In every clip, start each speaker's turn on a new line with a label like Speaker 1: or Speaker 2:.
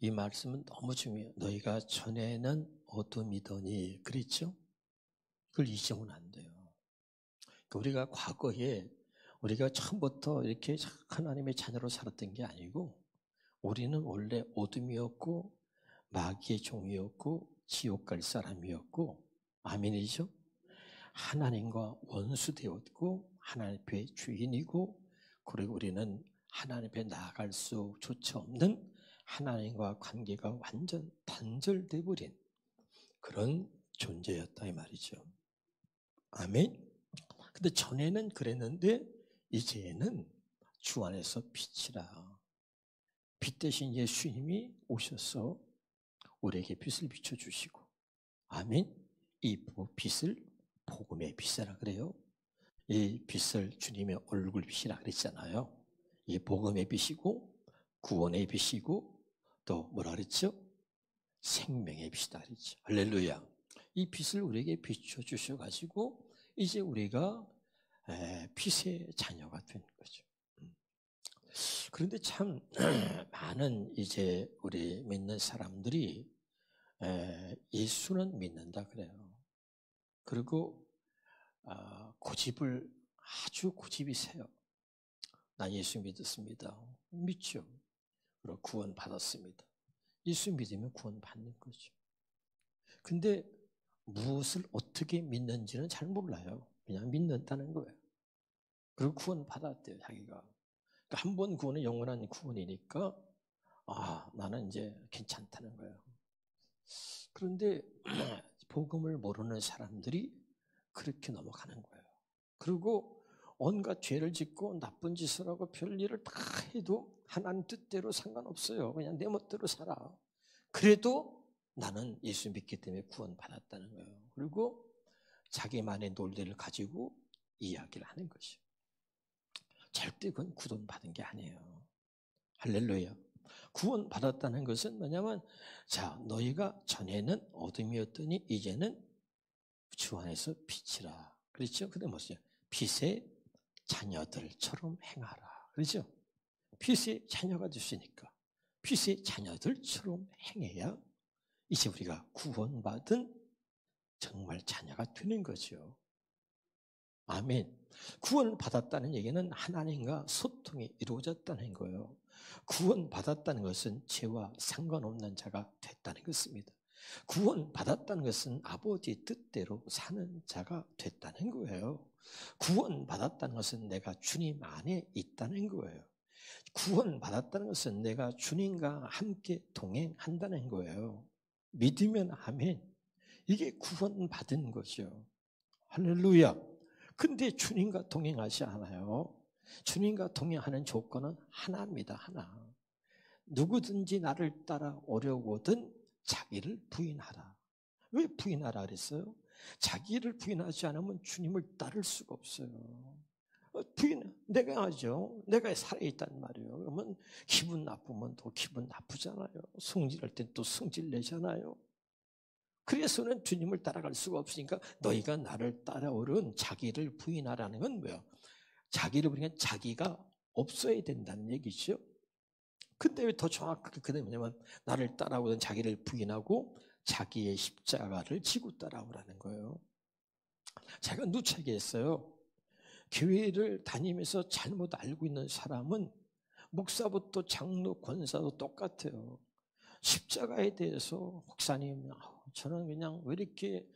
Speaker 1: 이 말씀은 너무 중요해요. 너희가 전에는 어둠이더니 그랬죠? 그걸 잊으면 안 돼요. 우리가 과거에 우리가 처음부터 이렇게 하나님의 자녀로 살았던 게 아니고 우리는 원래 어둠이었고 마귀의 종이었고 지옥 갈 사람이었고 아멘이죠? 하나님과 원수되었고 하나님 앞에 주인이고 그리고 우리는 하나님 앞에 나아갈 수조차 없는 하나님과 관계가 완전 단절돼 버린 그런 존재였다 이 말이죠. 아멘. 근데 전에는 그랬는데 이제는 주 안에서 빛이라. 빛 대신 예수님이 오셔서 우리에게 빛을 비춰주시고 아멘. 이 빛을 복음의 빛이라 그래요. 이 빛을 주님의 얼굴빛이라 그랬잖아요. 이 복음의 빛이고 구원의 빛이고 또 뭐라 그랬죠? 생명의 빛이다 그랬죠. 할렐루야. 이 빛을 우리에게 비춰주셔가지고 이제 우리가 빛의 자녀가 된 거죠. 그런데 참 많은 이제 우리 믿는 사람들이 예수는 믿는다 그래요. 그리고 아주 고집이 세요. 나 예수 믿었습니다. 믿죠. 그리고 구원 받았습니다. 예수 믿으면 구원 받는 거죠. 근데 무엇을 어떻게 믿는지는 잘 몰라요. 그냥 믿는다는 거예요. 그리고 구원 받았대요, 자기가. 그러니까 한 번 구원은 영원한 구원이니까 나는 이제 괜찮다는 거예요. 그런데 복음을 모르는 사람들이 그렇게 넘어가는 거예요. 그리고 온갖 죄를 짓고 나쁜 짓을 하고 별일을 다 해도 하나님 뜻대로 상관없어요. 그냥 내 멋대로 살아. 그래도 나는 예수 믿기 때문에 구원받았다는 거예요. 그리고 자기만의 논리를 가지고 이야기를 하는 것이요. 절대 그건 구원받은 게 아니에요. 할렐루야. 구원받았다는 것은 뭐냐면 너희가 전에는 어둠이었더니 이제는 주 안에서 빛이라. 그렇죠? 근데 뭐죠? 빛의 자녀들처럼 행하라. 그렇죠? 빛의 자녀가 됐으니까 빛의 자녀들처럼 행해야 이제 우리가 구원받은 정말 자녀가 되는 거죠. 아멘. 구원받았다는 얘기는 하나님과 소통이 이루어졌다는 거예요. 구원받았다는 것은 죄와 상관없는 자가 됐다는 것입니다. 구원받았다는 것은 아버지 뜻대로 사는 자가 됐다는 거예요. 구원받았다는 것은 내가 주님 안에 있다는 거예요. 구원받았다는 것은 내가 주님과 함께 동행한다는 거예요. 믿으면 아멘. 이게 구원받은 거죠. 할렐루야. 근데 주님과 동행하지 않아요. 주님과 동행하는 조건은 하나입니다. 하나. 누구든지 나를 따라 오려거든 자기를 부인하라. 왜 부인하라 그랬어요? 자기를 부인하지 않으면 주님을 따를 수가 없어요. 내가 하죠. 내가 살아있단 말이에요. 그러면 기분 나쁘면 또 기분 나쁘잖아요. 성질할 땐 또 성질 내잖아요. 그래서는 주님을 따라갈 수가 없으니까 너희가 나를 따라오른 자기를 부인하라는 건 뭐예요? 자기를 부인하면 자기가 없어야 된다는 얘기죠. 근데 왜 더 정확하게 그게 뭐냐면 나를 따라오던 자기를 부인하고 자기의 십자가를 지고 따라오라는 거예요. 제가 누차게 했어요. 교회를 다니면서 잘못 알고 있는 사람은 목사부터 장로, 권사도 똑같아요. 십자가에 대해서 목사님, 저는 그냥 왜 이렇게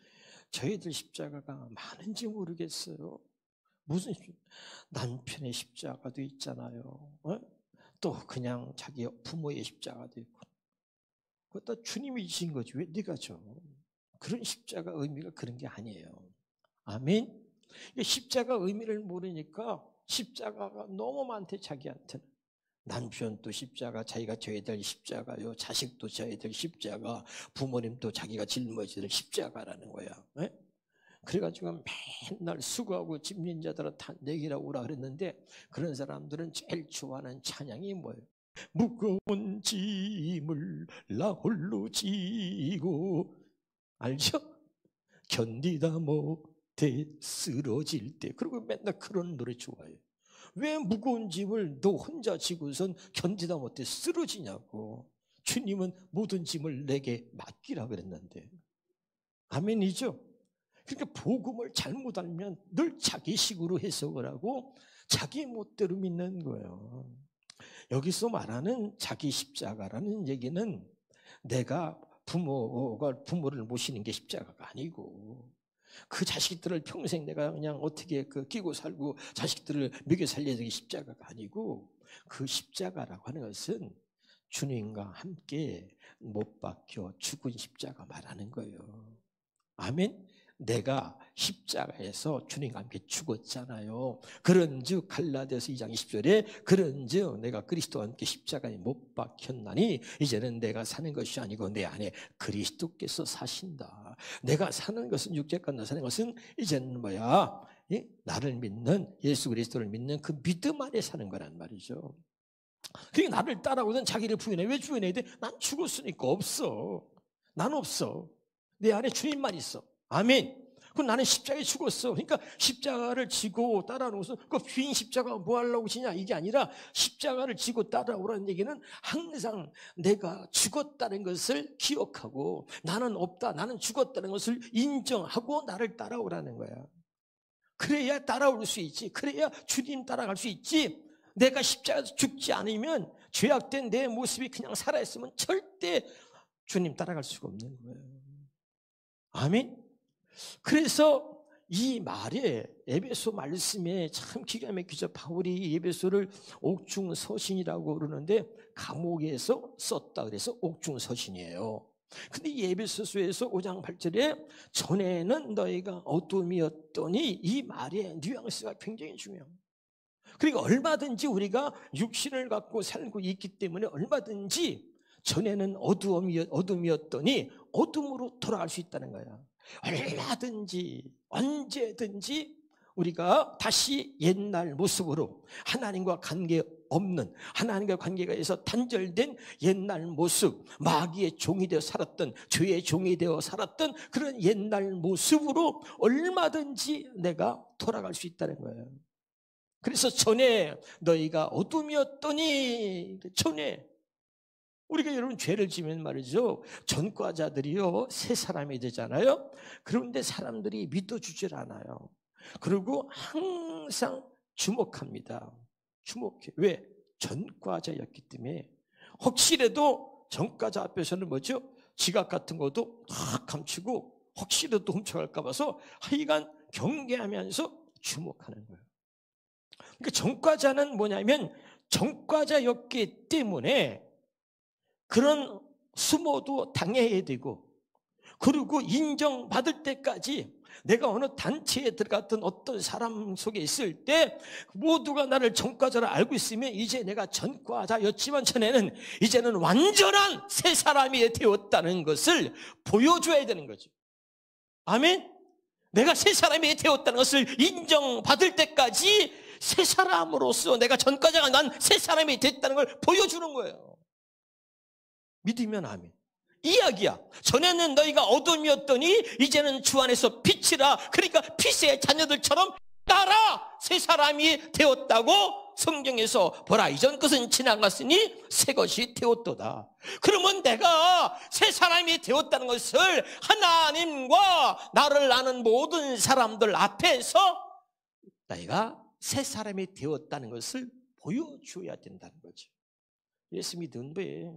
Speaker 1: 저희들 십자가가 많은지 모르겠어요. 무슨 남편의 십자가도 있잖아요. 또 그냥 자기 부모의 십자가도 있고. 그것도 주님이 지신 거지 왜 네가 줘. 그런 십자가 의미가 그런 게 아니에요. 아멘. 십자가 의미를 모르니까 십자가가 너무 많대 자기한테는. 남편도 십자가, 자기가 져야 될 십자가요. 자식도 져야 될 십자가, 부모님도 자기가 짊어져야 될 십자가라는 거야. 네? 그래가지고 맨날 수고하고 짚는 자들은 다 내기라고 오라 그랬는데 그런 사람들은 제일 좋아하는 찬양이 뭐예요? 무거운 짐을 나 홀로 지고 알죠? 견디다 못해 쓰러질 때 그리고 맨날 그런 노래 좋아해요. 왜 무거운 짐을 너 혼자 지고선 견디다 못해 쓰러지냐고. 주님은 모든 짐을 내게 맡기라 그랬는데. 아멘이죠? 그러니까 복음을 잘못 알면 늘 자기식으로 해석을 하고 자기 멋대로 믿는 거예요. 여기서 말하는 자기 십자가라는 얘기는 내가 부모를 모시는 게 십자가가 아니고 그 자식들을 평생 내가 그냥 어떻게 끼고 살고 자식들을 먹여 살려야 되는 게 십자가가 아니고 그 십자가라고 하는 것은 주님과 함께 못 박혀 죽은 십자가 말하는 거예요. 아멘. 내가 십자가에서 주님과 함께 죽었잖아요. 그런즉 갈라디아서 2장 20절에 그런즉 내가 그리스도와 함께 십자가에 못 박혔나니 이제는 내가 사는 것이 아니고 내 안에 그리스도께서 사신다. 내가 사는 것은 육체가 나 사는 것은 이제는 뭐야? 나를 믿는 예수 그리스도를 믿는 그 믿음 안에 사는 거란 말이죠. 그러니까 나를 따라오든 자기를 부인해. 왜 부인해야 돼? 난 죽었으니까 없어. 난 없어. 내 안에 주님만 있어. 아멘. 그럼 나는 십자가에 죽었어. 그러니까 십자가를 지고 따라오는 것은 그 빈 십자가 뭐 하려고 지냐 이게 아니라 십자가를 지고 따라오라는 얘기는 항상 내가 죽었다는 것을 기억하고 나는 없다, 나는 죽었다는 것을 인정하고 나를 따라오라는 거야. 그래야 따라올 수 있지. 그래야 주님 따라갈 수 있지. 내가 십자가에서 죽지 않으면 죄악된 내 모습이 그냥 살아있으면 절대 주님 따라갈 수가 없는 거예요. 아멘. 그래서 이 말에 에베소 말씀에 참 기가 막히죠. 바울이 에베소를 옥중서신이라고 그러는데 감옥에서 썼다 그래서 옥중서신이에요. 근데 이 에베소서에서 5장 8절에 전에는 너희가 어둠이었더니 이 말의 뉘앙스가 굉장히 중요합니다. 그러니까 얼마든지 우리가 육신을 갖고 살고 있기 때문에 얼마든지 전에는 어둠이었더니 어둠으로 돌아갈 수 있다는 거야. 얼마든지 언제든지 우리가 다시 옛날 모습으로 하나님과 관계없는 하나님과 관계가 있어 단절된 옛날 모습, 마귀의 종이 되어 살았던 죄의 종이 되어 살았던 그런 옛날 모습으로 얼마든지 내가 돌아갈 수 있다는 거예요. 그래서 전에 너희가 어둠이었더니 전에 우리가 여러분 죄를 지면 말이죠. 전과자들이요 새 사람이 되잖아요. 그런데 사람들이 믿어주질 않아요. 그리고 항상 주목합니다. 주목해. 왜? 전과자였기 때문에. 혹시라도 전과자 앞에서는 뭐죠? 지갑 같은 것도 다 감추고 혹시라도 훔쳐갈까 봐서 하여간 경계하면서 주목하는 거예요. 그러니까 전과자는 뭐냐면 전과자였기 때문에 그런 수모도 당해야 되고 그리고 인정받을 때까지 내가 어느 단체에 들어갔던 어떤 사람 속에 있을 때 모두가 나를 전과자로 알고 있으면 이제 내가 전과자였지만 전에는 이제는 완전한 새 사람이 되었다는 것을 보여줘야 되는 거죠. 아멘? 내가 새 사람이 되었다는 것을 인정받을 때까지 새 사람으로서 내가 전과자가 난 새 사람이 됐다는 걸 보여주는 거예요. 믿으면 아멘. 이야기야. 전에는 너희가 어둠이었더니 이제는 주 안에서 빛이라. 그러니까 빛의 자녀들처럼 따라 새 사람이 되었다고 성경에서 보라 이전 것은 지나갔으니 새 것이 되었도다. 그러면 내가 새 사람이 되었다는 것을 하나님과 나를 아는 모든 사람들 앞에서 내가 새 사람이 되었다는 것을 보여줘야 된다는 거죠. 예수 믿은 배.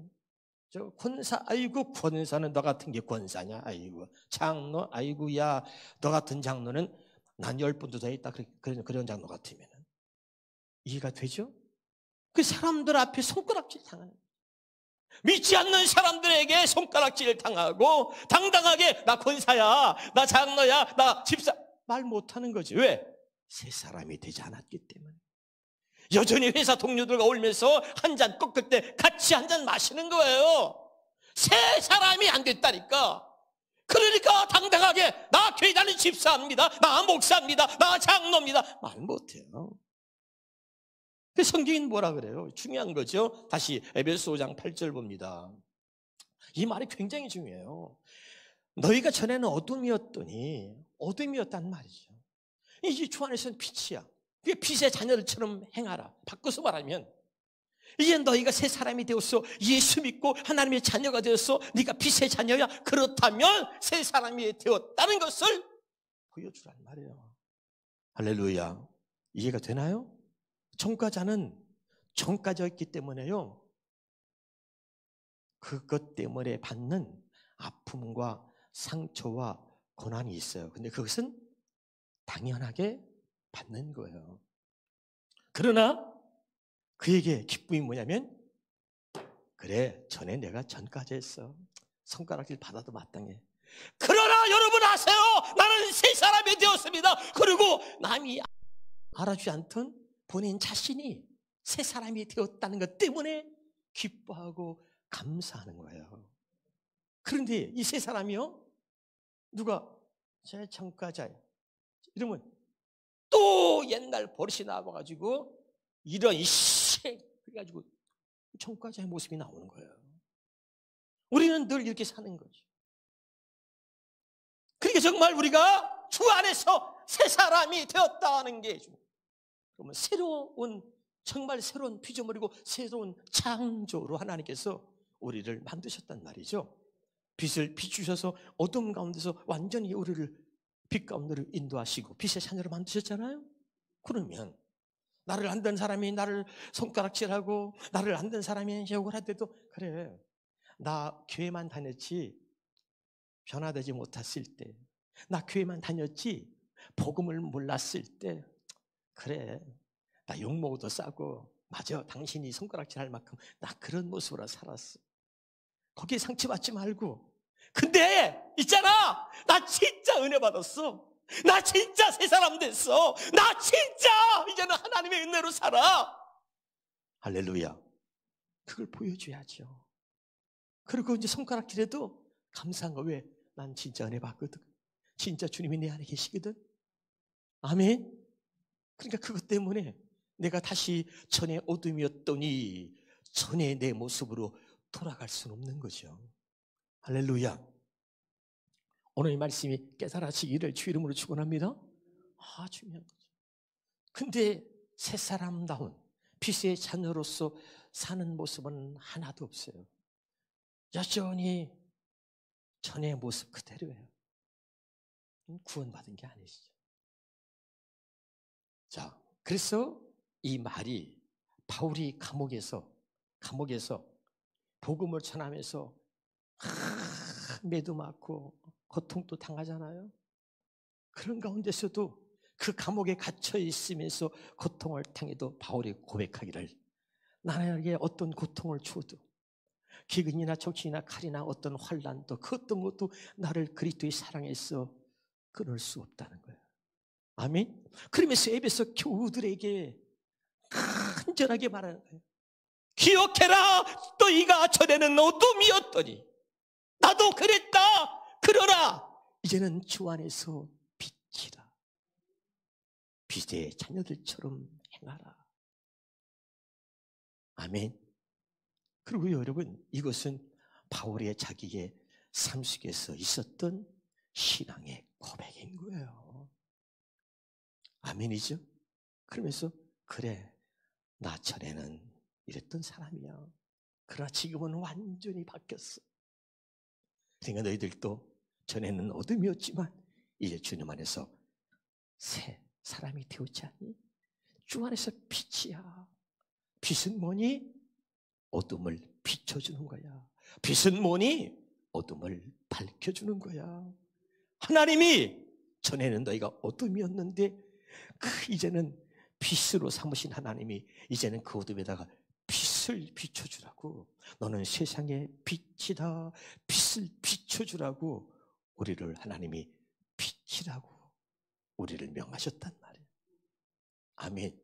Speaker 1: 저 권사, 아이고 권사는 너 같은 게 권사냐? 아이고 장로, 아이고 야 너 같은 장로는 난 10분도 더 있다. 그런 장로 같으면 이해가 되죠? 그 사람들 앞에 손가락질 당하는 거예요. 믿지 않는 사람들에게 손가락질 당하고 당당하게 나 권사야, 나 장로야, 나 집사 말 못하는 거지. 왜? 새 사람이 되지 않았기 때문에. 여전히 회사 동료들과 어울리면서 한 잔 꺾을 때 같이 한 잔 마시는 거예요. 새 사람이 안 됐다니까. 그러니까 당당하게 나 교회 다니는 집사입니다, 나 목사입니다, 나 장로입니다 말 못해요. 그 성경은 뭐라 그래요? 중요한 거죠. 다시 에베소 5장 8절 봅니다. 이 말이 굉장히 중요해요. 너희가 전에는 어둠이었더니 어둠이었단 말이죠. 이 주 안에서는 빛이야. 그게 빛의 자녀들처럼 행하라. 바꿔서 말하면 이제 너희가 새 사람이 되었어. 예수 믿고 하나님의 자녀가 되었어. 네가 빛의 자녀야. 그렇다면 새 사람이 되었다는 것을 보여주란 말이에요. 할렐루야. 이해가 되나요? 전과자는 전과자였기 때문에요, 그것 때문에 받는 아픔과 상처와 고난이 있어요. 근데 그것은 당연하게 받는 거예요. 그러나 그에게 기쁨이 뭐냐면, 그래, 전에 내가 전과자였어. 손가락질 받아도 마땅해. 그러나 여러분 아세요? 나는 새 사람이 되었습니다. 그리고 남이 알아주지 않던 본인 자신이 새 사람이 되었다는 것 때문에 기뻐하고 감사하는 거예요. 그런데 이 새 사람이요, 누가 제 전과자예요 이러면 또 옛날 버릇이 나와가지고 이런 그래가지고 전과자의 모습이 나오는 거예요. 우리는 늘 이렇게 사는 거죠. 그러니까 정말 우리가 주 안에서 새 사람이 되었다는 게, 그러면 정말 새로운 피조물이고 새로운 창조로 하나님께서 우리를 만드셨단 말이죠. 빛을 비추셔서 어둠 가운데서 완전히 우리를 빛 가운데로 인도하시고 빛의 자녀로 만드셨잖아요. 그러면 나를 안 된 사람이 나를 손가락질하고 나를 안 된 사람이 욕을 할 때도, 그래, 나 교회만 다녔지 변화되지 못했을 때, 나 교회만 다녔지 복음을 몰랐을 때, 그래, 나 욕먹어도 싸고, 맞아, 당신이 손가락질 할 만큼 나 그런 모습으로 살았어. 거기에 상처받지 말고. 근데 있잖아, 나 진짜 은혜 받았어. 나 진짜 새 사람 됐어. 나 진짜 이제는 하나님의 은혜로 살아. 할렐루야. 그걸 보여줘야죠. 그리고 이제 손가락질해도 감사한 거. 왜? 난 진짜 은혜 받거든. 진짜 주님이 내 안에 계시거든. 아멘. 그러니까 그것 때문에 내가 다시 전에 어둠이었더니 전에 내 모습으로 돌아갈 수는 없는 거죠. 할렐루야. 오늘 이 말씀이 깨달아지기를 주 이름으로 축원합니다. 중요한 거죠. 근데 새 사람다운 빛의 자녀로서 사는 모습은 하나도 없어요. 여전히 전의 모습 그대로예요. 구원받은 게 아니시죠. 자, 그래서 이 말이, 바울이 감옥에서 복음을 전하면서 매도 맞고 고통도 당하잖아요. 그런 가운데서도 그 감옥에 갇혀 있으면서 고통을 당해도 바울이 고백하기를, 나에게 어떤 고통을 주어도, 기근이나 적신이나 칼이나 어떤 환난도 그 어떤 것도 나를 그리스도의 사랑에서 끊을 수 없다는 거예요. 아멘. 그러면서 에베소 교우들에게 간절하게 말하는 거예요. 기억해라, 너희가 전에는 어둠이었더니 나도 그랬다. 그러나 이제는 주 안에서 빛이라. 빛의 자녀들처럼 행하라. 아멘. 그리고 여러분, 이것은 바울의 자기의 삶 속에서 있었던 신앙의 고백인 거예요. 아멘이죠? 그러면서 그래, 나 전에는 이랬던 사람이야. 그러나 지금은 완전히 바뀌었어. 그러니까 너희들도 전에는 어둠이었지만 이제 주님 안에서 새 사람이 되었지 않니? 주 안에서 빛이야. 빛은 뭐니? 어둠을 비춰주는 거야. 빛은 뭐니? 어둠을 밝혀주는 거야. 하나님이 전에는 너희가 어둠이었는데 이제는 빛으로 삼으신 하나님이 이제는 그 어둠에다가 빛을 비춰주라고, 너는 세상의 빛이다, 빛을 비춰주라고 우리를 하나님이 빛이라고 우리를 명하셨단 말이에요. 아멘.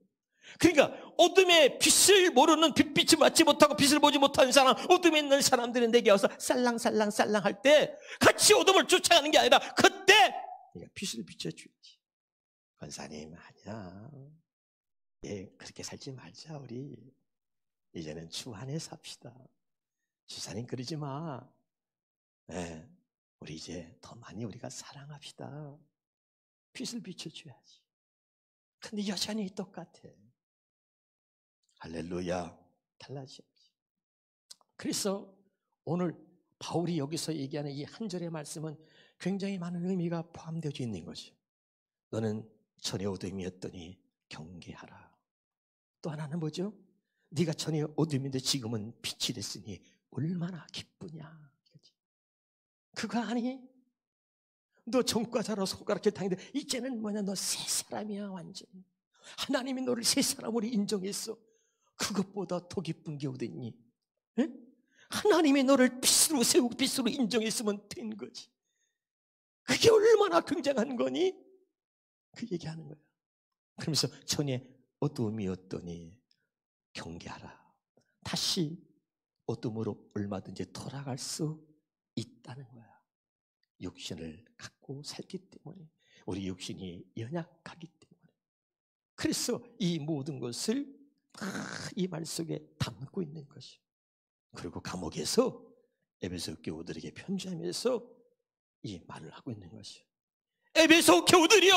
Speaker 1: 그러니까 어둠의 빛을 모르는, 빛을 맞지 못하고 빛을 보지 못하는 사람, 어둠에 있는 사람들은 내게 와서 살랑살랑 할 때 같이 어둠을 쫓아가는 게 아니라 그때 네가 빛을 비춰줘야지. 권사님, 아니야, 그렇게 살지 말자. 우리 이제는 주 안에 삽시다. 지사님 그러지 마. 우리 이제 더 많이 우리가 사랑합시다. 빛을 비춰줘야지. 근데 여전히 똑같아. 할렐루야. 달라져야지. 그래서 오늘 바울이 여기서 얘기하는 이 한 절의 말씀은 굉장히 많은 의미가 포함되어 있는 거죠. 너는 전에 어둠이었더니 경계하라. 또 하나는 뭐죠? 네가 전에 어둠인데 지금은 빛이 됐으니 얼마나 기쁘냐. 그거 아니? 너 전과자로 손가락질 당했는데 이제는 뭐냐, 너 새 사람이야. 완전히 하나님이 너를 새 사람으로 인정했어. 그것보다 더 기쁜 게 어딨니? 에? 하나님이 너를 빛으로 세우고 빛으로 인정했으면 된 거지. 그게 얼마나 굉장한 거니? 그 얘기하는 거야. 그러면서 전에 어둠이었더니 경계하라. 다시 어둠으로 얼마든지 돌아갈 수 있다는 거야. 육신을 갖고 살기 때문에, 우리 육신이 연약하기 때문에. 그래서 이 모든 것을 이 말 속에 담고 있는 것이. 그리고 감옥에서 에베소 교우들에게 편지하면서 이 말을 하고 있는 것이. 에베소 교우들이여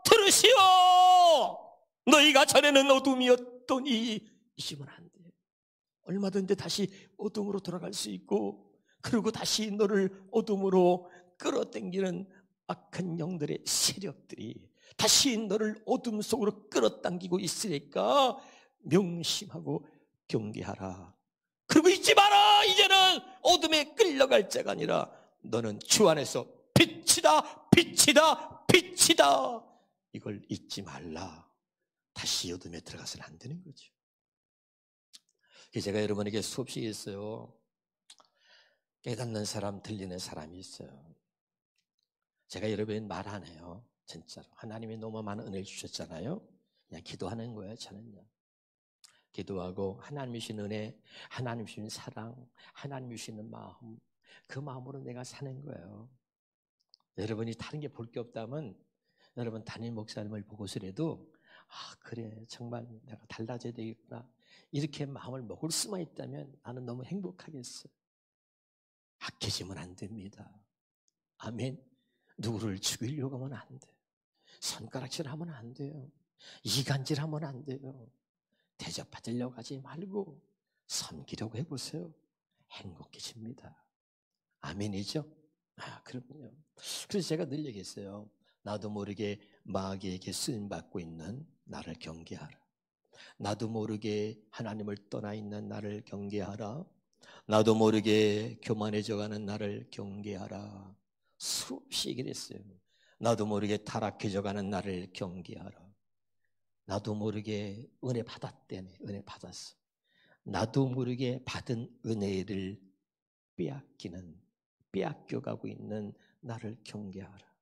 Speaker 1: 들으시오. 너희가 전에는 어둠이었더니 이시면 안 돼. 얼마든지 다시 어둠으로 돌아갈 수 있고, 그리고 다시 너를 어둠으로 끌어당기는 악한 영들의 세력들이 다시 너를 어둠 속으로 끌어당기고 있으니까 명심하고 경계하라. 그리고 잊지 마라. 이제는 어둠에 끌려갈 자가 아니라 너는 주 안에서 빛이다, 빛이다, 빛이다. 이걸 잊지 말라. 다시 어둠에 들어가서는 안 되는 거죠. 제가 여러분에게 수없이 했어요. 깨닫는 사람, 들리는 사람이 있어요. 제가 여러분 말 안 해요. 진짜로. 하나님이 너무 많은 은혜를 주셨잖아요. 그냥 기도하는 거예요, 저는요. 기도하고 하나님이 주신 은혜, 하나님이 주신 사랑, 하나님이 주시는 마음, 그 마음으로 내가 사는 거예요. 여러분이 다른 게 볼 게 없다면 여러분 담임 목사님을 보고서라도 그래, 정말 내가 달라져야 되겠구나, 이렇게 마음을 먹을 수만 있다면 나는 너무 행복하겠어요. 악해지면 안 됩니다. 아멘. 누구를 죽이려고 하면 안 돼요. 손가락질하면 안 돼요. 이간질하면 안 돼요. 대접받으려고 하지 말고 섬기려고 해보세요. 행복해집니다. 아멘이죠? 그럼요. 그래서 제가 늘 얘기했어요. 나도 모르게 마귀에게 쓰임받고 있는 나를 경계하라. 나도 모르게 하나님을 떠나 있는 나를 경계하라. 나도 모르게 교만해져가는 나를 경계하라. 수없이 얘기를 했어요. 나도 모르게 타락해져가는 나를 경계하라. 나도 모르게 은혜 받았대네. 은혜 받았어. 나도 모르게 받은 은혜를 빼앗겨가고 있는 나를 경계하라.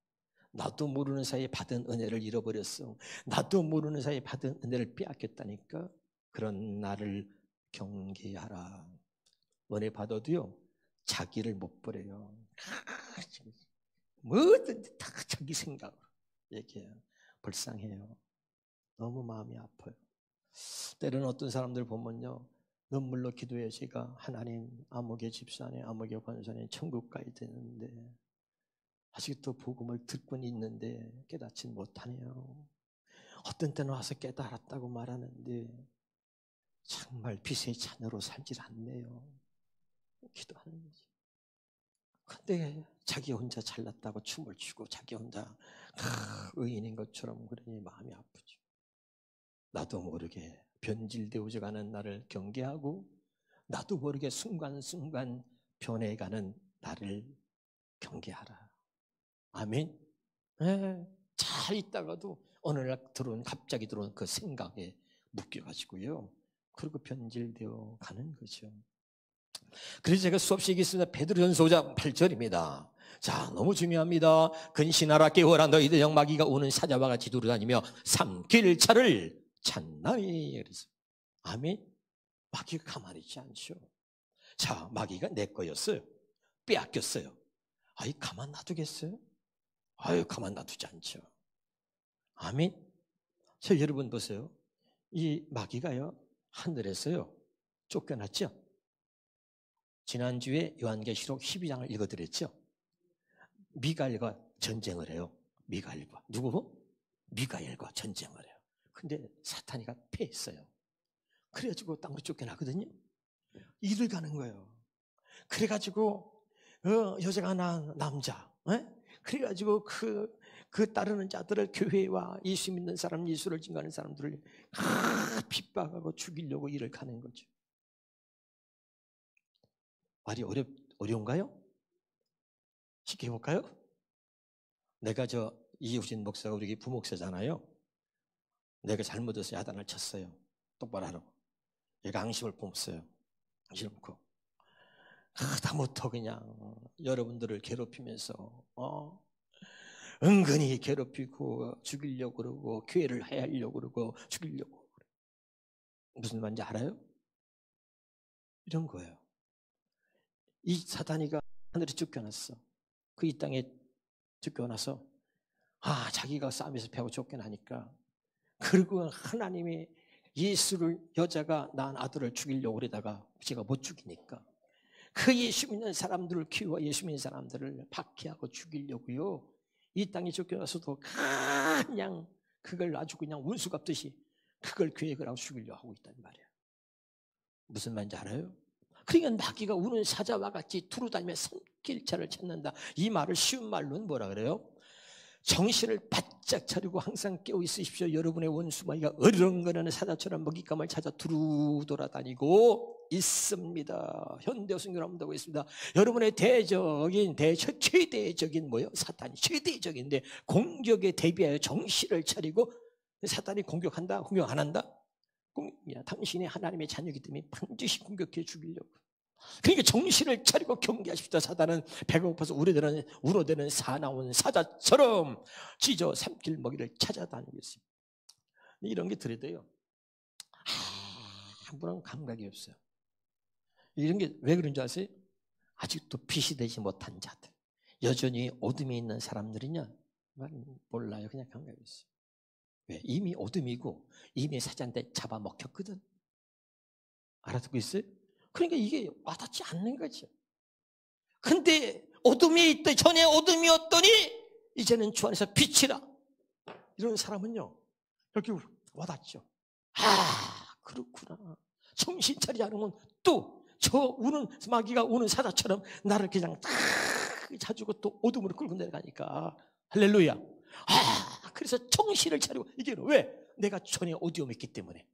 Speaker 1: 나도 모르는 사이에 받은 은혜를 잃어버렸어. 나도 모르는 사이에 받은 은혜를 빼앗겼다니까. 그런 나를 경계하라. 은혜 받아도요, 자기를 못 버려요. 뭐든지 다 자기 생각으로 얘기해요. 불쌍해요. 너무 마음이 아파요. 때로는 어떤 사람들 보면요, 눈물로 기도해 제가 하나님, 아무개 집사님, 아무개 권사님 천국 가야 되는데 아직도 복음을 듣고는 있는데 깨닫지 못하네요. 어떤 때는 와서 깨달았다고 말하는데 정말 빛의 자녀로 살질 않네요. 기도하는 거지. 근데 자기 혼자 잘났다고 춤을 추고 자기 혼자 의인인 것처럼 그러니 마음이 아프죠. 나도 모르게 변질되어져 가는 나를 경계하고 나도 모르게 순간순간 변해가는 나를 경계하라. 아멘. 네. 잘 있다가도 어느 날 갑자기 들어온 그 생각에 묶여가지고요, 그리고 변질되어 가는 거죠. 그래서 제가 수없이 얘기했습니다. 베드로전서 5장 8절입니다. 자, 너무 중요합니다. 근신하라, 깨어라, 너희들 영 마귀가 오는 사자와 같이 두루다니며 삼킬 차를 찾나니. 그래서 아멘. 마귀가 가만히 있지 않죠. 자, 마귀가 내 거였어요. 빼앗겼어요. 아이, 가만 놔두겠어요? 아유, 가만 놔두지 않죠. 아멘. 자, 여러분 보세요. 이 마귀가요, 하늘에서요 쫓겨났죠. 지난주에 요한계시록 12장을 읽어드렸죠. 미가엘과 전쟁을 해요. 미가엘과 누구? 미가엘과 전쟁을 해요. 근데 사탄이가 패했어요. 그래가지고 땅으로 쫓겨나거든요. 일을 가는 거예요. 그래가지고 여자가 낳은 남자, 그래가지고 그 따르는 자들을, 교회와 예수 믿는 사람, 예수를 증거하는 사람들을 핍박하고 죽이려고 일을 가는 거죠. 말이 어려운가요? 쉽게 해볼까요? 내가 이우진 목사가 우리 부목사잖아요. 내가 잘못해서 야단을 쳤어요. 똑바로 하라고. 얘가 앙심을 품었어요. 앙심을 품고 하다못해 그냥 여러분들을 괴롭히면서 은근히 괴롭히고 죽이려고 그러고 교회를 해하려고 그러고 죽이려고 그러고. 무슨 말인지 알아요? 이런 거예요. 이 사단이가 하늘에 쫓겨났어. 그 이 땅에 쫓겨나서 자기가 싸움에서 패하고 쫓겨나니까, 그리고 하나님이 예수를, 여자가 낳은 아들을 죽이려고 그러다가 제가 못 죽이니까 그 예수 믿는 사람들을, 키워 예수 믿는 사람들을 박해하고 죽이려고요. 이 땅에 쫓겨나서도 그냥 그걸 아주 그냥 운수 갚듯이 그걸 계획을 하고 죽이려고 하고 있단 말이에요. 무슨 말인지 알아요? 그러니까 마귀가 우는 사자와 같이 두루다니며 산길차를 찾는다. 이 말을 쉬운 말로는 뭐라 그래요? 정신을 바짝 차리고 항상 깨어 있으십시오. 여러분의 원수 마귀가 어리렁거리는 사자처럼 먹잇감을 찾아 두루 돌아다니고 있습니다. 현대어순교로 한다고 했습니다. 여러분의 최대적인 뭐예요? 사탄이 최대적인데 공격에 대비하여 정신을 차리고, 사탄이 공격한다? 공격 안 한다? 당신이 하나님의 자녀이기 때문에 반드시 공격해 죽이려고. 그러니까 정신을 차리고 경계하십시오. 사단은 배가 고파서 우러대는 사나운 사자처럼 찢어 삼킬 먹이를 찾아다니고 있습니다. 이런 게 들어도요, 아무런 감각이 없어요. 이런 게 왜 그런 줄 아세요? 아직도 빛이 되지 못한 자들, 여전히 어둠에 있는 사람들이냐? 몰라요. 그냥 감각이 없어요. 왜? 이미 어둠이고 이미 사자한테 잡아먹혔거든. 알아듣고 있어요? 그러니까 이게 와닿지 않는 거죠. 근데 어둠이 있다, 전에 어둠이었더니 이제는 주 안에서 빛이라. 이런 사람은요, 여기 와닿죠. 그렇구나. 정신 차리지 않으면 또 저 우는 마귀가 우는 사자처럼 나를 그냥 딱 자주고 또 어둠으로 끌고 내려가니까. 할렐루야. 그래서 정신을 차리고, 이게 왜? 내가 전에 어둠이 있기 때문에.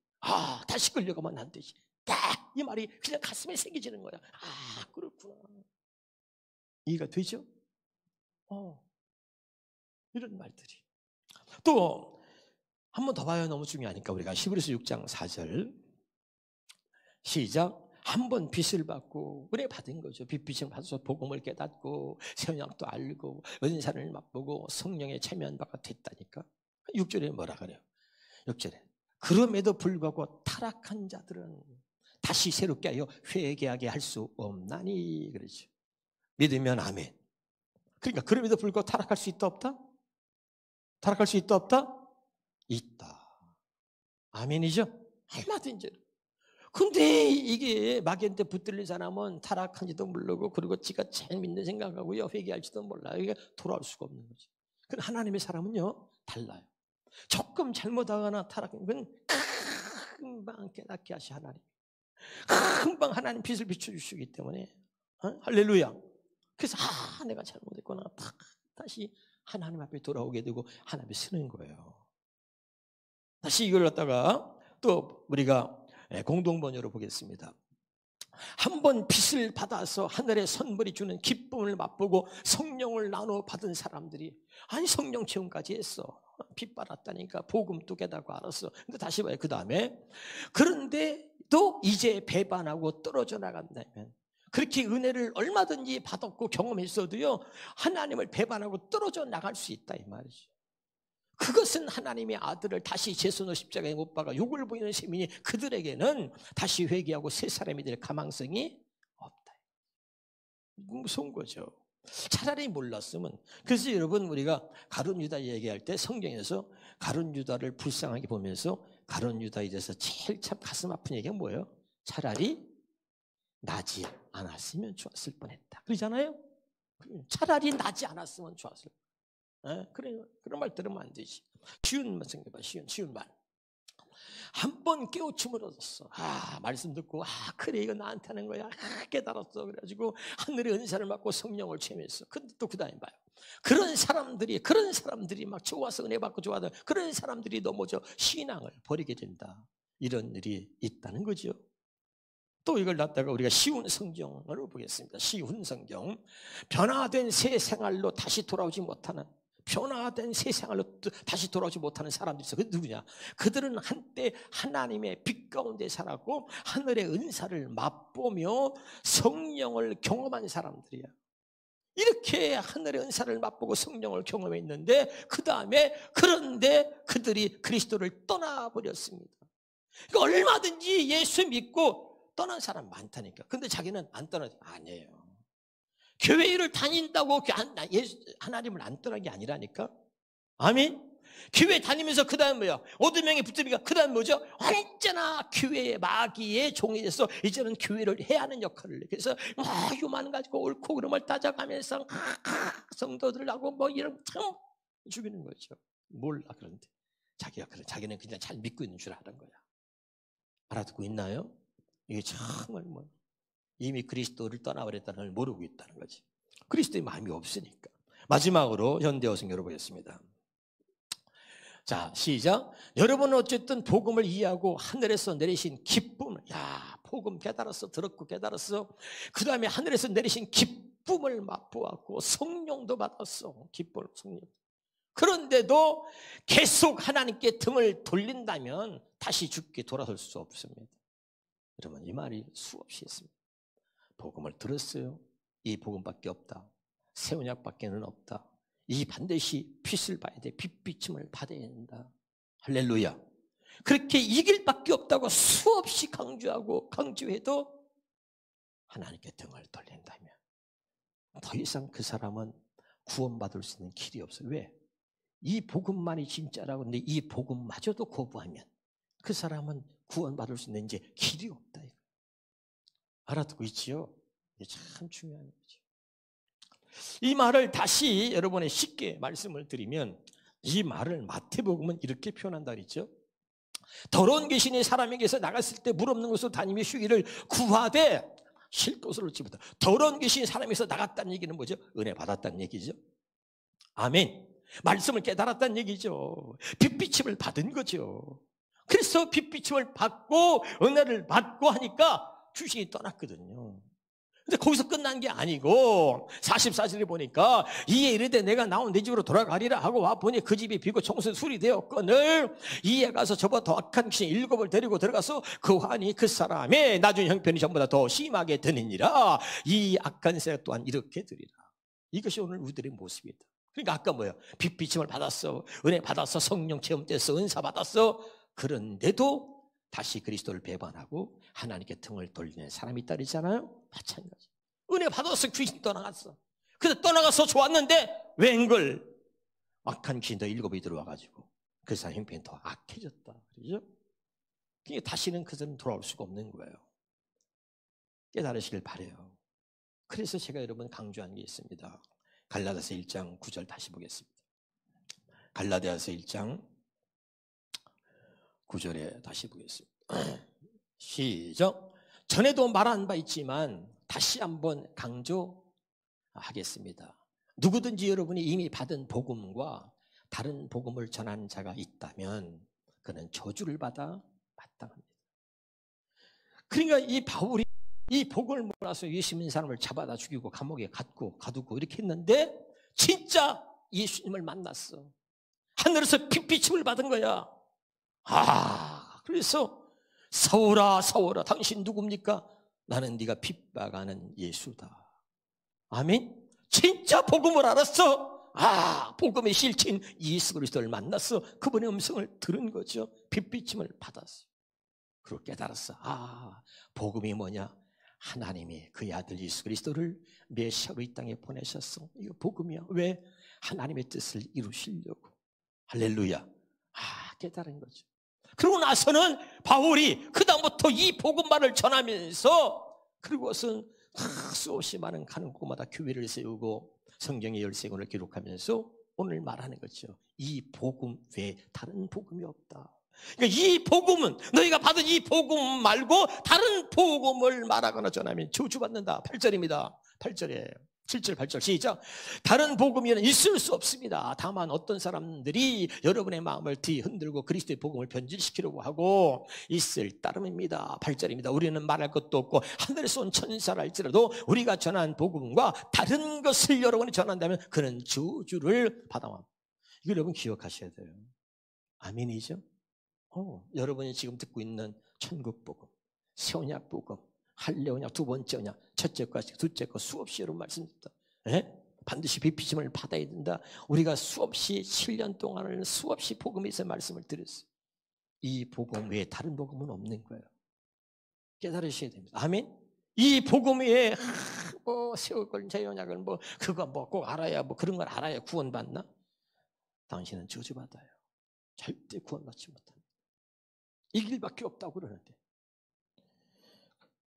Speaker 1: 다시 끌려가면 안 되지. 딱 이 말이 그냥 가슴에 새겨지는 거야. 그렇구나. 이해가 되죠? 이런 말들이. 또 한 번 더 봐야 너무 중요하니까 우리가 히브리서 6장 4절 시작. 한 번 빚을 받고 은혜 받은 거죠. 빚을 받아서 복음을 깨닫고 새언약도 알고 은사를 맛보고 성령에 참여한 바가 됐다니까. 6절에 뭐라 그래요? 6절에 그럼에도 불구하고 타락한 자들은 다시 새롭게 하여 회개하게 할 수 없나니 그러죠. 믿으면 아멘. 그러니까 그럼에도 불구하고 타락할 수 있다 없다? 타락할 수 있다 없다? 있다. 아멘이죠? 얼마든지. 근데 이게 마귀한테 붙들린 사람은 타락한지도 모르고, 그리고 지가 제일 믿는 생각하고요, 회개할지도 몰라요. 이게 돌아올 수가 없는 거죠. 근데 하나님의 사람은요 달라요. 조금 잘못하거나 타락하면 금방 깨닫게 하시 하나님. 금방 하나님 빛을 비춰주시기 때문에. 할렐루야. 그래서 내가 잘못했구나. 다시 하나님 앞에 돌아오게 되고 하나님이 쓰는 거예요. 다시 이걸 갖다가 또 우리가 공동번역으로 보겠습니다. 한 번 빚을 받아서 하늘의 선물이 주는 기쁨을 맛보고 성령을 나눠 받은 사람들이, 성령 체험까지 했어. 빚 받았다니까 복음도 깨닫고 알았어. 근데 다시 봐요. 그 다음에 그런데 또 이제 배반하고 떨어져 나간다면, 그렇게 은혜를 얼마든지 받았고 경험했어도요 하나님을 배반하고 떨어져 나갈 수 있다 이 말이죠. 그것은 하나님의 아들을 다시 제 손으로 십자가에 못 박아 욕을 보이는 셈이니 그들에게는 다시 회개하고 새 사람이 될 가망성이 없다. 무서운 거죠. 차라리 몰랐으면. 그래서 여러분, 우리가 가룟 유다 얘기할 때 성경에서 가룟 유다를 불쌍하게 보면서 가룟 유다에 대해서 제일 참 가슴 아픈 얘기가 뭐예요? 차라리 나지 않았으면 좋았을 뻔했다. 그러잖아요. 차라리 나지 않았으면 좋았을 뻔했다. 그런 말 들으면 안 되지. 쉬운 말 생각해봐. 쉬운 말. 한 번 깨우침을 얻었어. 말씀 듣고 그래 이거 나한테 하는 거야. 깨달았어. 그래가지고 하늘의 은사를 받고 성령을 체험했어. 근데 또 그 다음에 봐요. 그런 사람들이 막 좋아서 은혜 받고 좋아하던 그런 사람들이 넘어져 신앙을 버리게 된다. 이런 일이 있다는 거죠. 또 이걸 갖다가 우리가 쉬운 성경으로 보겠습니다. 쉬운 성경. 변화된 새 생활로 다시 돌아오지 못하는 사람들이 있어. 그 누구냐? 그들은 한때 하나님의 빛 가운데 살았고 하늘의 은사를 맛보며 성령을 경험한 사람들이야. 이렇게 하늘의 은사를 맛보고 성령을 경험했는데 그런데 그들이 그리스도를 떠나버렸습니다. 그러니까 얼마든지 예수 믿고 떠난 사람 많다니까. 근데 자기는 안 떠나지. 아니에요. 교회를 다닌다고 하나님을 안 떠난 게 아니라니까. 아멘. 교회 다니면서 그 다음 뭐야? 어두명에 붙으니까 그 다음 뭐죠? 언제나 교회의 마귀의 종이 돼서 이제는 교회를 해야 하는 역할을 해. 그래서 요만 가지고 옳고 그름을 따져가면서 성도들하고 뭐 이런 참 죽이는 거죠. 몰라. 그런데 자기는 그냥 잘 믿고 있는 줄 아는 거야. 알아듣고 있나요? 이게 정말 이미 그리스도를 떠나버렸다는 걸 모르고 있다는 거지. 그리스도의 마음이 없으니까. 마지막으로 현대어 성경으로 보겠습니다. 자, 시작. 여러분은 어쨌든 복음을 이해하고 하늘에서 내리신 기쁨을, 복음 깨달았어. 들었고 깨달았어. 그 다음에 하늘에서 내리신 기쁨을 맛보았고 성령도 받았어. 기쁨을, 성령. 그런데도 계속 하나님께 등을 돌린다면 다시 죽게 돌아설 수 없습니다. 여러분, 이 말이 수없이 있습니다. 복음을 들었어요. 이 복음밖에 없다. 새 언약밖에는 없다. 이 반드시 빛을 봐야 돼. 빛비침을 받아야 된다. 할렐루야. 그렇게 이길 밖에 없다고 수없이 강조해도 하나님께 등을 돌린다면 더 이상 그 사람은 구원받을 수 있는 길이 없어요. 왜? 이 복음만이 진짜라고 하는데 이 복음마저도 거부하면 그 사람은 구원받을 수 있는 이제 길이 없다. 알아듣고 있지요? 이게 참 중요한 거죠. 이 말을 다시 여러분의 쉽게 말씀을 드리면 이 말을 마태복음은 이렇게 표현한다 그랬죠. 더러운 귀신이 사람에게서 나갔을 때 물 없는 곳으로 다니며 휴기를 구하되 쉴 곳을 얻지 못한다. 더러운 귀신이 사람에게서 나갔다는 얘기는 뭐죠? 은혜 받았다는 얘기죠. 아멘. 말씀을 깨달았다는 얘기죠. 빛비침을 받은 거죠. 그래서 빛비침을 받고 은혜를 받고 하니까 귀신이 떠났거든요. 근데 거기서 끝난 게 아니고 44절에 보니까 이에 이르되 내가 나온 네 집으로 돌아가리라 하고 와보니 그 집이 비고 청소 술이 되었거늘 이에 가서 저보다 더 악한 귀신 7을 데리고 들어가서 그 환이 그 사람의 나중 형편이 전보다 더 심하게 되느니라. 이 악한 새 또한 이렇게 되리라. 이것이 오늘 우리들의 모습이다. 그러니까 아까 뭐예요? 빛비침을 받았어, 은혜 받았어, 성령 체험됐어, 은사 받았어. 그런데도 다시 그리스도를 배반하고 하나님께 등을 돌리는 사람이 있다 그랬잖아요. 마찬가지. 은혜 받았어. 귀신 떠나갔어. 그래서 떠나가서 좋았는데 웬걸 악한 귀신 더 7이 들어와가지고 그 사람 형편이 더 악해졌다. 그렇죠? 그러니까 다시는 그 사람 돌아올 수가 없는 거예요. 깨달으시길 바라요. 그래서 제가 여러분 강조한 게 있습니다. 갈라디아서 1장 9절 다시 보겠습니다. 갈라디아서 1장 9절에 다시 보겠습니다. 시작. 전에도 말한 바 있지만 다시 한번 강조하겠습니다. 누구든지 여러분이 이미 받은 복음과 다른 복음을 전하는 자가 있다면 그는 저주를 받아 마땅합니다. 그러니까 이 바울이 이 복음을 몰아서 예수 믿는 사람을 잡아다 죽이고 감옥에 가두고 이렇게 했는데 진짜 예수님을 만났어. 하늘에서 빛비침을 받은 거야. 그래서 사울아 사울아 당신 누굽니까? 나는 네가 핍박하는 예수다. 아멘. 진짜 복음을 알았어. 복음의 실체인 예수 그리스도를 만났어. 그분의 음성을 들은 거죠. 빛비침을 받았어. 그리고 깨달았어. 복음이 뭐냐? 하나님이 그의 아들 예수 그리스도를 메시아로 이 땅에 보내셨어. 이거 복음이야. 왜? 하나님의 뜻을 이루시려고. 할렐루야. 깨달은 거죠. 그러고 나서는 바울이 그 다음부터 이 복음만을 전하면서 그리고선 수없이 많은 가는 곳마다 교회를 세우고 성경의 13권을 기록하면서 오늘 말하는 거죠. 이 복음 외에 다른 복음이 없다. 그러니까 이 복음은, 너희가 받은 이 복음 말고 다른 복음을 말하거나 전하면 저주받는다. 8절입니다. 8절에 7절 8절 시작. 다른 복음에는 있을 수 없습니다. 다만 어떤 사람들이 여러분의 마음을 뒤흔들고 그리스도의 복음을 변질시키려고 하고 있을 따름입니다. 8절입니다. 우리는 말할 것도 없고 하늘에서 온 천사라 할지라도 우리가 전한 복음과 다른 것을 여러분이 전한다면 그는 저주를 받아와. 이거 여러분 기억하셔야 돼요. 아멘이죠? 여러분이 지금 듣고 있는 천국 복음, 새 언약 복음, 할례 언약, 두 번째 언약, 첫째 거, 둘째 거 수없이 여러분 말씀드립니다. 반드시 빚빚음을 받아야 된다. 우리가 수없이 7년 동안을 수없이 복음에서 말씀을 드렸어요. 이 복음 외에 다른 복음은 없는 거예요. 깨달으셔야 됩니다. 아멘. 이 복음 외에 세월걸 새 언약을 그거 꼭 알아야 그런 걸 알아야 구원받나? 당신은 저주받아요. 절대 구원받지 못합니다. 이 길밖에 없다고 그러는데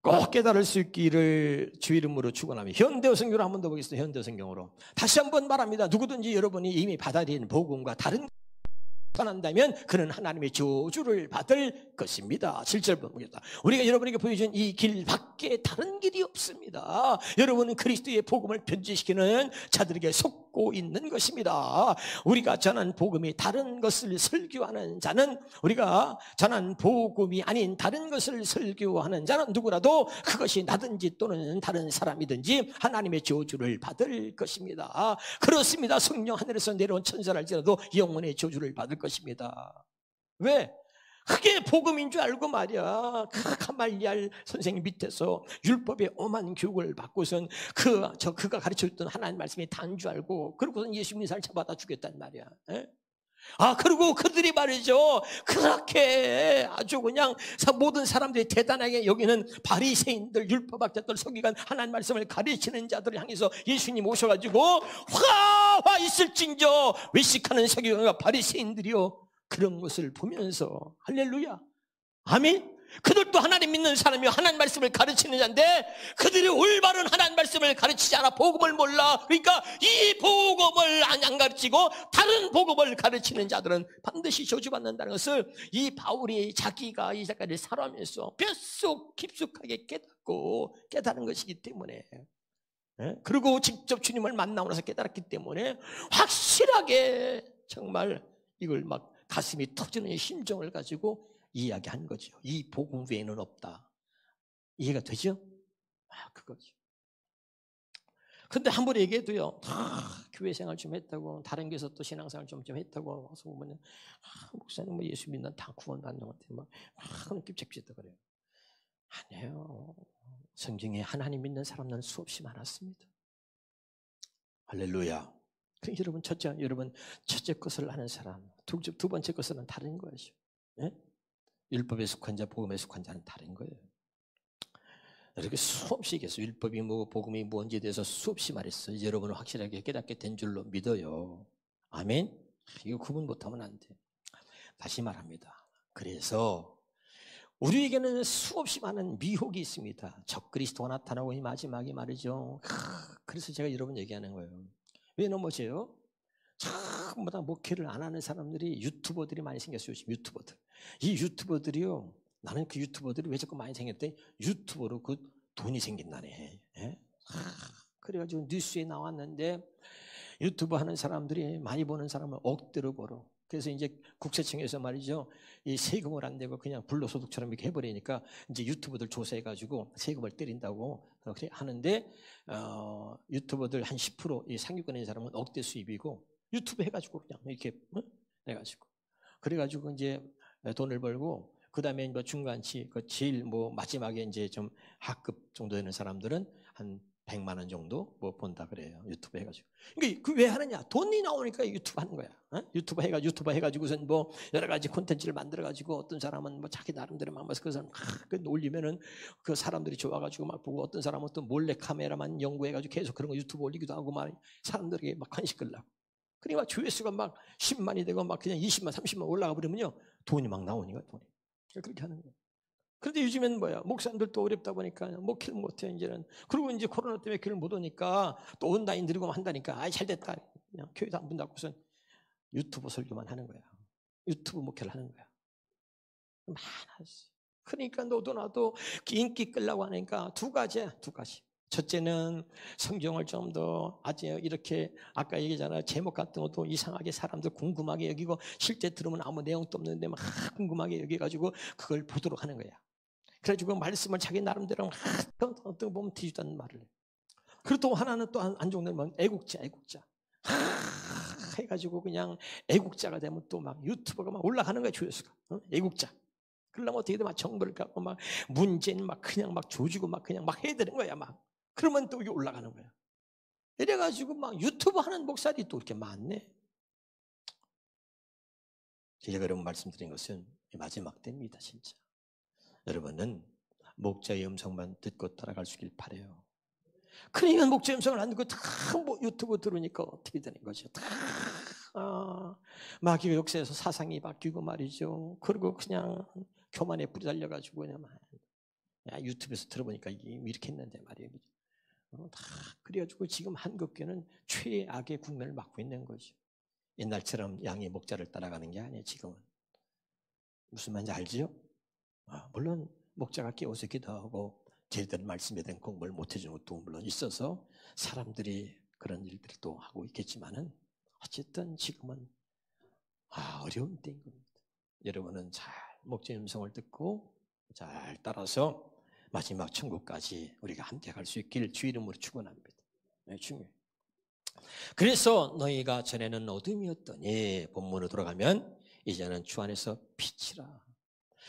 Speaker 1: 꼭 깨달을 수 있기를 주 이름으로 축원합니다. 현대어 성경으로 한 번 더 보겠습니다. 현대어 성경으로 다시 한번 말합니다. 누구든지 여러분이 이미 받아들인 복음과 다른 전한다면 그는 하나님의 저주를 받을 것입니다. 7절 보겠다. 우리가 여러분에게 보여준 이 길 밖에 다른 길이 없습니다. 여러분은 그리스도의 복음을 변질시키는 자들에게 속고 있는 것입니다. 우리가 전한 복음이 다른 것을 설교하는 자는, 우리가 전한 복음이 아닌 다른 것을 설교하는 자는 누구라도 그것이 나든지 또는 다른 사람이든지 하나님의 저주를 받을 것입니다. 그렇습니다. 성령 하늘에서 내려온 천사랄지라도 영혼의 저주를 받을 것입니다. 왜? 그게 복음인 줄 알고 말이야. 그 가말리알 선생님 밑에서 율법의 엄한 교육을 받고선 그가 가르쳐줬던 하나님 말씀이 다인 줄 알고, 그러고선 예수 믿는 사람을 잡아다 죽였단 말이야. 그리고 그들이 말이죠, 그렇게 아주 그냥 모든 사람들이 대단하게 여기는 바리새인들, 율법학자들, 서기관, 하나님 말씀을 가르치는 자들을 향해서 예수님 오셔가지고 화 있을진저 외식하는 서기관과 바리새인들이요, 그런 것을 보면서 할렐루야, 아멘. 그들도 하나님 믿는 사람이요, 하나님 말씀을 가르치는 자인데 그들이 올바른 하나님 말씀을 가르치지 않아 복음을 몰라. 그러니까 이 복음을 안 가르치고 다른 복음을 가르치는 자들은 반드시 저주받는다는 것을 이 바울이 자기가 이 작가를 살아가면서 뼛속 깊숙하게 깨달은 것이기 때문에, 그리고 직접 주님을 만나고 나서 깨달았기 때문에 확실하게 정말 이걸 막 가슴이 터지는 심정을 가지고 이야기한 거죠. 이 복음 외에는 없다. 이해가 되죠? 그거죠. 근데 한 번 얘기해도요, 교회 생활 좀 했다고, 다른 교회에서 또 신앙생활 좀 했다고 와서 보면, 목사님 예수 믿는 다 구원받는 것 같아요. 그런 깁작짓다 그래요. 아니에요. 성경에 하나님 믿는 사람들은 수없이 많았습니다. 할렐루야. 여러분, 첫째 것을 하는 사람, 두 번째 것은 다른 것이죠. 율법에 속한 자, 복음에 속한 자는 다른 거예요. 이렇게 수없이 얘기했어요. 율법이 복음이 뭔지에 대해서 수없이 말했어요. 이제 여러분은 확실하게 깨닫게 된 줄로 믿어요. 아멘. 이거 구분 못하면 안 돼. 다시 말합니다. 그래서 우리에게는 수없이 많은 미혹이 있습니다. 적그리스도가 나타나고 이 마지막에 말이죠. 그래서 제가 여러분 얘기하는 거예요. 왜 넘어져요? 전부 다 목회를 안 하는 사람들이, 유튜버들이 많이 생겼어요. 요즘 유튜버들. 이 유튜버들이요, 나는 그 유튜버들이 왜 자꾸 많이 생겼대? 유튜버로 그 돈이 생긴다네. 그래가지고 뉴스에 나왔는데 유튜브 하는 사람들이 많이 버는 사람을 억대로 벌어. 그래서 이제 국세청에서 말이죠, 이 세금을 안 내고 그냥 불로소득처럼 이렇게 해버리니까 이제 유튜버들 조사해가지고 세금을 때린다고 그렇게 하는데, 유튜버들 한 10% 이 상위권에 있는 사람은 억대 수입이고, 유튜브 해가지고 그냥 이렇게 해가지고, 그래가지고 이제 돈을 벌고, 그 다음에 뭐 중간치, 그 제일 마지막에 이제 좀 하급 정도 되는 사람들은 한 100만 원 정도 본다 그래요. 유튜브 해가지고. 그러니까 그 왜 하느냐? 돈이 나오니까 유튜브 하는 거야. 유튜브 해가지고선 여러 가지 콘텐츠를 만들어가지고, 어떤 사람은 자기 나름대로 막 그래서 올리면은 그 사람들이 좋아가지고 막 보고, 어떤 사람은 또 몰래 카메라만 연구해가지고 계속 그런 거 유튜브 올리기도 하고 막 사람들에게 막 관심 끌라고. 그러니까 조회수가 막 10만이 되고 막 그냥 20만, 30만 올라가 버리면요, 돈이 막 나오니까 돈이. 그렇게 하는 거예요. 그런데 요즘엔 목사님들도 어렵다 보니까 목회를 못해, 이제는. 그리고 이제 코로나 때문에 교회를 못 오니까 또 온라인 들고 한다니까, 잘 됐다. 그냥 교회도 안 문 닫고선 유튜브 설교만 하는 거야. 유튜브 목회를 하는 거야. 많았어요. 그러니까 너도 나도 인기 끌려고 하니까 두 가지야. 첫째는 성경을 좀 더 아주 이렇게 아까 얘기했잖아요. 제목 같은 것도 이상하게 사람들 궁금하게 여기고 실제 들으면 아무 내용도 없는데 막 궁금하게 여기가지고 그걸 보도록 하는 거야. 그래가지고 말씀을 자기 나름대로 막 어떤 보면 뒤집다는 말을 해. 그리고 또 하나는 또 안종되면 애국자. 해가지고 그냥 애국자가 되면 또 막 유튜브가 막 올라가는 거야, 조회수가. 애국자. 그러려면 어떻게든 막 정보를 갖고 막 문재인 막 그냥 막 조지고 막 그냥 막 해야 되는 거야, 막. 그러면 또 이게 올라가는 거야. 이래가지고 막 유튜브 하는 목사들이 또 이렇게 많네. 제가 여러분 말씀드린 것은 마지막 때입니다, 진짜. 여러분은 목자의 음성만 듣고 따라갈 수 있길 바라요. 그러니까 목자의 음성을 안 듣고 다 뭐 유튜브 들으니까 어떻게 되는 거죠? 다 마귀가 역사에서 사상이 바뀌고 말이죠. 그리고 그냥 교만에 불이 달려가지고 그냥 유튜브에서 들어보니까 이렇게 했는데 말이에요. 다 그래가지고 지금 한국교는 최악의 국면을 맞고 있는 거죠. 옛날처럼 양의 목자를 따라가는 게 아니에요. 지금은 무슨 말인지 알지요? 물론 목자가 깨워서 기도하고 제대로 말씀에 대한 공부를 못 해주는 것도 물론 있어서 사람들이 그런 일들을 또 하고 있겠지만은 어쨌든 지금은 어려운 때인 겁니다. 여러분은 잘 목자의 음성을 듣고 잘 따라서 마지막 천국까지 우리가 함께 갈 수 있길 주 이름으로 축원합니다. 네, 중요해요. 그래서 너희가 전에는 어둠이었더니 본문으로 돌아가면 이제는 주 안에서 빛이라.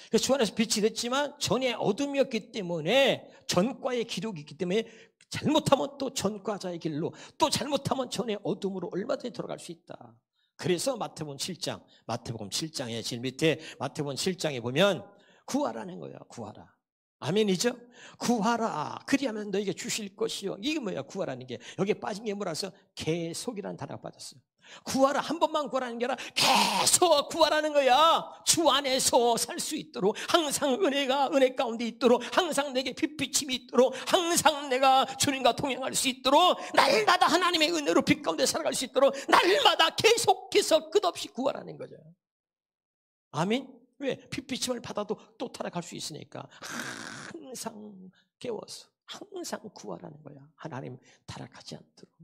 Speaker 1: 그래서 주 안에서 빛이 됐지만 전에 어둠이었기 때문에 전과의 기록이 있기 때문에 잘못하면 또 전과자의 길로 또 잘못하면 전의 어둠으로 얼마든지 돌아갈 수 있다. 그래서 마태복음 7장의 제일 밑에 마태복음 7장에 보면 구하라는 거야. 구하라. 아멘이죠? 구하라. 그리하면 너에게 주실 것이요. 이게 뭐야? 구하라는 게. 여기에 빠진 게 뭐라서? 계속이라는 단어가 빠졌어요. 구하라. 한 번만 구하라는 게 아니라 계속 구하라는 거야. 주 안에서 살 수 있도록 항상 은혜 가운데 있도록 항상 내게 빛비침이 있도록 항상 내가 주님과 동행할 수 있도록 날마다 하나님의 은혜로 빛 가운데 살아갈 수 있도록 날마다 계속해서 끝없이 구하라는 거죠. 아멘. 왜? 빛비침을 받아도 또 타락할 수 있으니까 항상 깨워서 항상 구하라는 거야. 하나님 타락하지 않도록,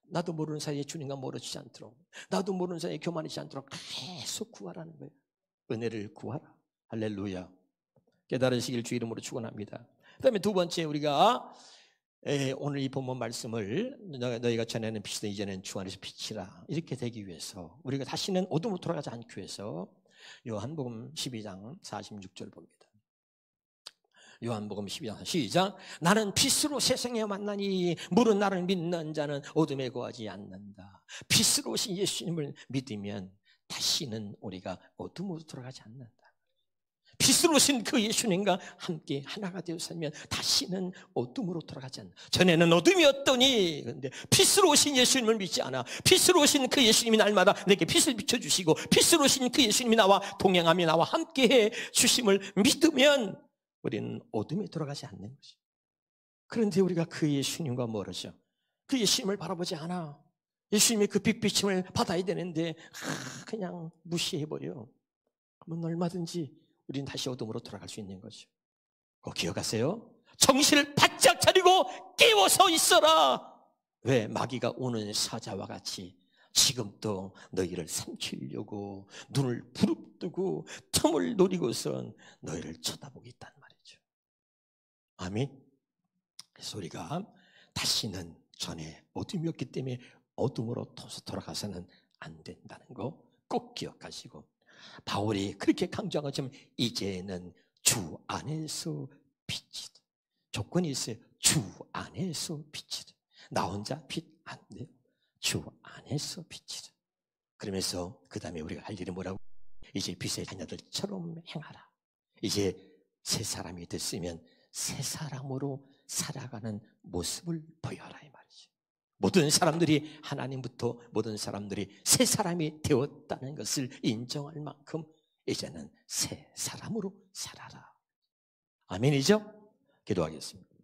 Speaker 1: 나도 모르는 사이에 주님과 멀어지지 않도록, 나도 모르는 사이에 교만하지 않도록 계속 구하라는 거야. 은혜를 구하라. 할렐루야. 깨달으시길 주 이름으로 축원합니다. 그다음에 두 번째, 우리가 오늘 이 본문 말씀을 너희가 전에는 빛이다 이제는 주 안에서 빛이라 이렇게 되기 위해서 우리가 다시는 어둠으로 돌아가지 않기 위해서 요한복음 12장 46절 봅니다. 요한복음 12장 시작. 나는 빛으로 세상에 만나니 물은 나를 믿는 자는 어둠에 거하지 않는다. 빛으로 오신 예수님을 믿으면 다시는 우리가 어둠으로 돌아가지 않는다. 빛으로 오신 그 예수님과 함께 하나가 되어 살면 다시는 어둠으로 돌아가지 않는다. 전에는 어둠이었더니 그런데 빛으로 오신 예수님을 믿지 않아. 빛으로 오신 그 예수님이 날마다 내게 빛을 비춰주시고 빛으로 오신 그 예수님이 나와 동행하며 나와 함께해 주심을 믿으면 우리는 어둠에 돌아가지 않는 것이. 그런데 우리가 그 예수님과 멀어져. 그 예수님을 바라보지 않아. 예수님의 그 빛비침을 받아야 되는데 그냥 무시해버려. 그러면 얼마든지 우리는 다시 어둠으로 돌아갈 수 있는 거죠. 꼭 기억하세요. 정신을 바짝 차리고 깨워서 있어라. 왜? 마귀가 오는 사자와 같이 지금도 너희를 삼키려고 눈을 부릅뜨고 틈을 노리고선 너희를 쳐다보고 있단 말이죠. 아멘. 그래서 우리가 다시는 전에 어둠이었기 때문에 어둠으로 돌아가서는 안 된다는 거 꼭 기억하시고, 바울이 그렇게 강조한 것처럼 이제는 주 안에서 빛이다. 조건이 있어요. 주 안에서 빛이다. 나 혼자 빛 안 돼요. 주 안에서 빛이다. 그러면서 그 다음에 우리가 할 일은 뭐라고? 이제 빛의 자녀들처럼 행하라. 이제 새 사람이 됐으면 새 사람으로 살아가는 모습을 보여라 이 말이죠. 모든 사람들이 하나님부터 모든 사람들이 새 사람이 되었다는 것을 인정할 만큼 이제는 새 사람으로 살아라. 아멘이죠? 기도하겠습니다.